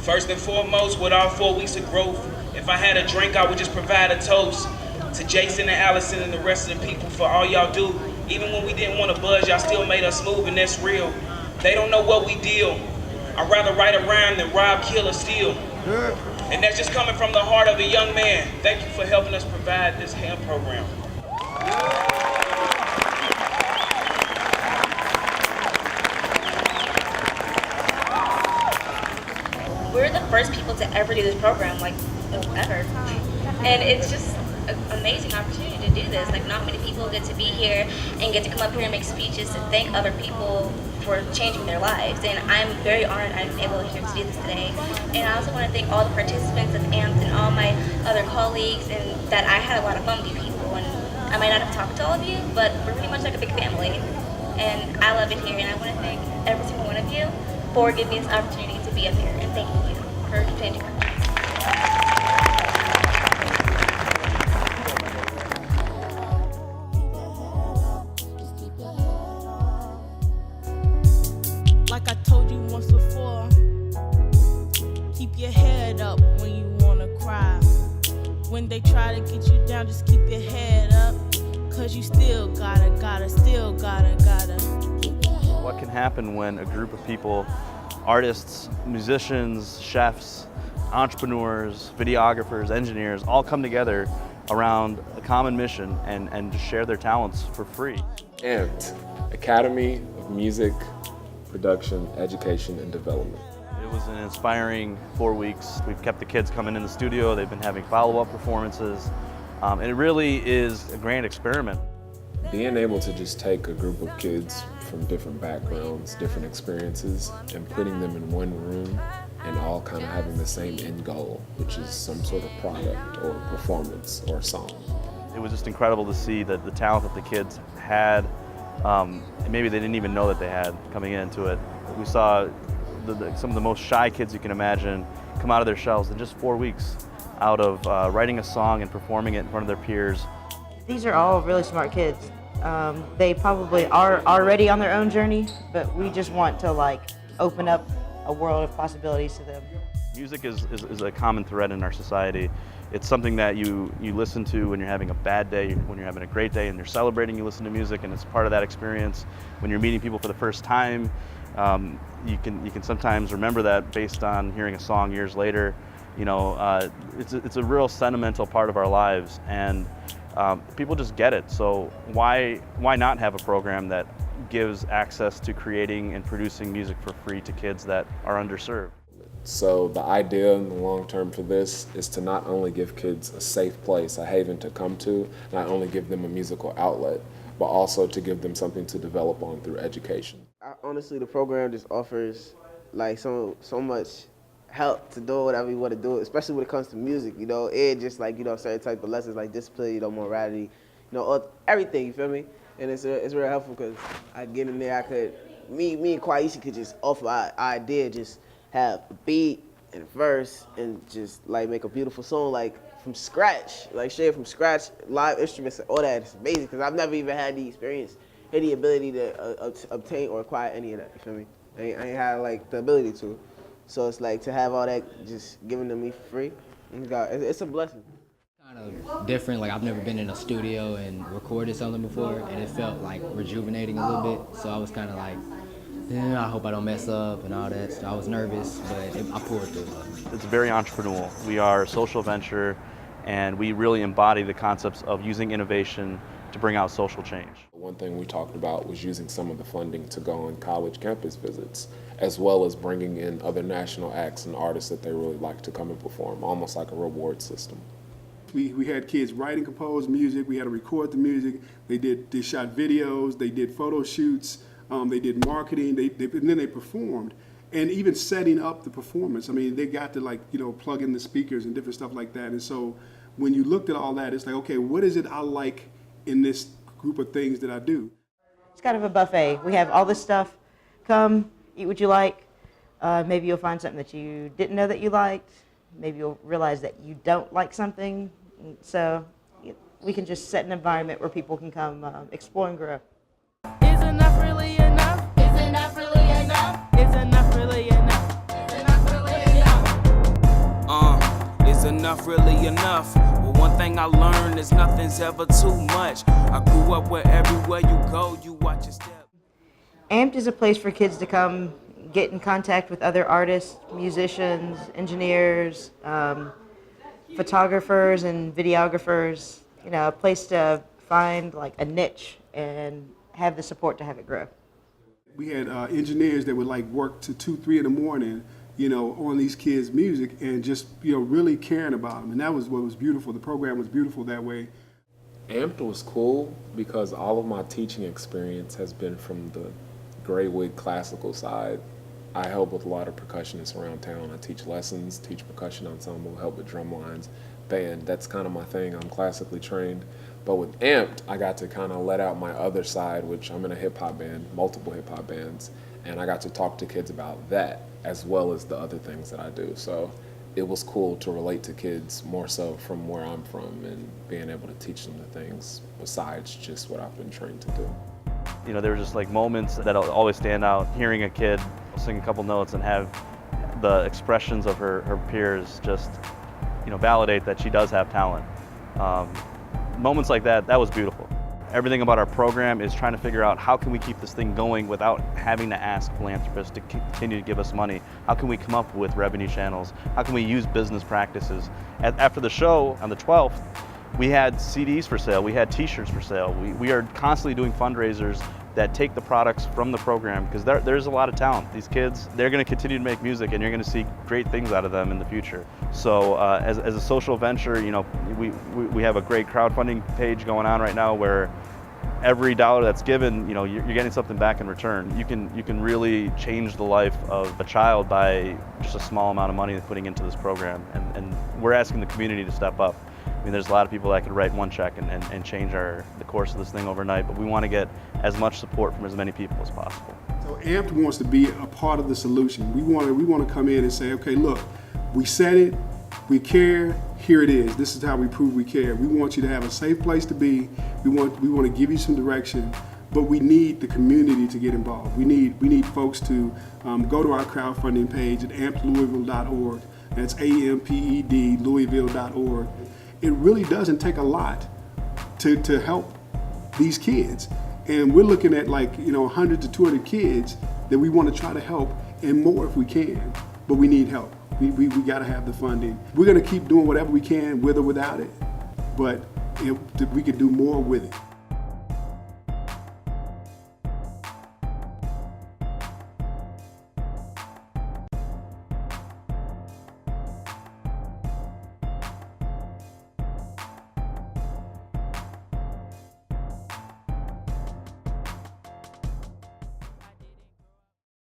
First and foremost, with our 4 weeks of growth, if I had a drink, I would just provide a toast to Jason and Allison and the rest of the people for all y'all do. Even when we didn't want to buzz, y'all still made us move, and that's real. They don't know what we deal. I'd rather write a rhyme than rob, kill, or steal. And that's just coming from the heart of a young man. Thank you for helping us provide this HAM program. We're the first people to ever do this program, like, ever. And it's just an amazing opportunity to do this. Like, not many people get to be here and get to come up here and make speeches to thank other people for changing their lives. And I'm very honored I'm able to do this today. And I also want to thank all the participants of AMPED and all my other colleagues, and that I had a lot of fun with you people. And I might not have talked to all of you, but we're pretty much like a big family. And I love it here, and I want to thank every single one of you for giving me this opportunity to be up here. And thank you for changing my life. Like I told you once before, keep your head up when you wanna cry. When they try to get you down, just keep your head up, cause you still gotta. What can happen when a group of people, artists, musicians, chefs, entrepreneurs, videographers, engineers, all come together around a common mission and just share their talents for free? AMPED, Academy of Music, Production, Education, and Development. It was an inspiring 4 weeks. We've kept the kids coming in the studio. They've been having follow-up performances. And it really is a grand experiment. Being able to just take a group of kids from different backgrounds, different experiences, and putting them in one room and all kind of having the same end goal, which is some sort of product or performance or song. It was just incredible to see the talent that the kids had. Maybe they didn't even know that they had coming into it. We saw some of the most shy kids you can imagine come out of their shells in just 4 weeks out of writing a song and performing it in front of their peers. These are all really smart kids. They probably are already on their own journey, but we just want to open up a world of possibilities to them. Music is a common thread in our society. It's something that you listen to when you're having a bad day, when you're having a great day and you're celebrating, you listen to music, and it's part of that experience. When you're meeting people for the first time, you can sometimes remember that based on hearing a song years later. You know, it's a real sentimental part of our lives, and people just get it. So why not have a program that gives access to creating and producing music for free to kids that are underserved? So the idea in the long term for this is to not only give kids a safe place, a haven to come to, not only give them a musical outlet, but also to give them something to develop on through education. Honestly, the program just offers so much help to do whatever you want to do, especially when it comes to music. You know, it just certain type of lessons like discipline, morality, everything. You feel me? And it's real helpful because I get in there. Me and Kwaisha could just offer our idea, just have a beat and a verse and just make a beautiful song from scratch, straight from scratch, live instruments and all that. It's amazing because I've never even had the experience, any ability to obtain or acquire any of that. You feel me? I ain't had the ability to. So it's to have all that just given to me for free. It's a blessing. Kind of different. I've never been in a studio and recorded something before, and it felt rejuvenating a little bit. So I was kind of I hope I don't mess up and all that. So I was nervous, but I pulled through. It's very entrepreneurial. We are a social venture, and we really embody the concepts of using innovation to bring out social change. One thing we talked about was using some of the funding to go on college campus visits, as well as bringing in other national acts and artists that they really like to come and perform, almost like a reward system. We had kids write and compose music. We had to record the music. They shot videos. They did photo shoots. They did marketing. And then they performed. And even setting up the performance. I mean, they got to plug in the speakers and different stuff like that. And so when you looked at all that, it's okay, what is it I like in this group of things that I do? It's kind of a buffet. We have all this stuff. Come, eat what you like. Maybe you'll find something that you didn't know that you liked. Maybe you'll realize that you don't like something. So we can just set an environment where people can come explore and grow. Is enough really enough? Is enough really enough? Is enough really enough? Is enough really enough? enough really enough? Well, one thing I learned is nothing's ever too much. I grew up where everywhere you go, you watch your step. AMPED is a place for kids to come get in contact with other artists, musicians, engineers, photographers and videographers, you know, a place to find like a niche and have the support to have it grow. We had engineers that would like work to 2, 3 in the morning, you know, on these kids' music and just, you know, really caring about them. And that was what was beautiful. The program was beautiful that way. AMPED was cool because all of my teaching experience has been from the gray wig classical side. I help with a lot of percussionists around town. I teach lessons, teach percussion ensemble, help with drum lines, band. That's kind of my thing. I'm classically trained. But with AMPED, I got to kind of let out my other side, which I'm in a hip hop band, multiple hip hop bands, and I got to talk to kids about that as well as the other things that I do. So it was cool to relate to kids more so from where I'm from and being able to teach them the things besides just what I've been trained to do. You know, there were just like moments that always stand out, hearing a kid sing a couple notes and have the expressions of her peers just, you know, validate that she does have talent. Moments like that was beautiful. Everything about our program is trying to figure out how can we keep this thing going without having to ask philanthropists to continue to give us money. How can we come up with revenue channels? How can we use business practices? After the show on the 12th, we had CDs for sale, we had t-shirts for sale. We are constantly doing fundraisers that take the products from the program because there's a lot of talent. These kids, they're going to continue to make music and you're going to see great things out of them in the future. So as a social venture, you know, we have a great crowdfunding page going on right now where every dollar that's given, you know, you're getting something back in return. You can really change the life of a child by just a small amount of money they're putting into this program. And we're asking the community to step up. I mean, there's a lot of people that could write one check and change the course of this thing overnight, but we want to get as much support from as many people as possible. So AMPED wants to be a part of the solution. We want to come in and say, okay, look, we said it, we care, here it is. This is how we prove we care. We want you to have a safe place to be. We want to give you some direction, but we need the community to get involved. We need folks to go to our crowdfunding page at ampedlouisville.org. That's AMPED Louisville.org. It really doesn't take a lot to help these kids. And we're looking at like, you know, 100 to 200 kids that we want to try to help and more if we can, but we need help. We got to have the funding. We're going to keep doing whatever we can with or without it, but we could do more with it.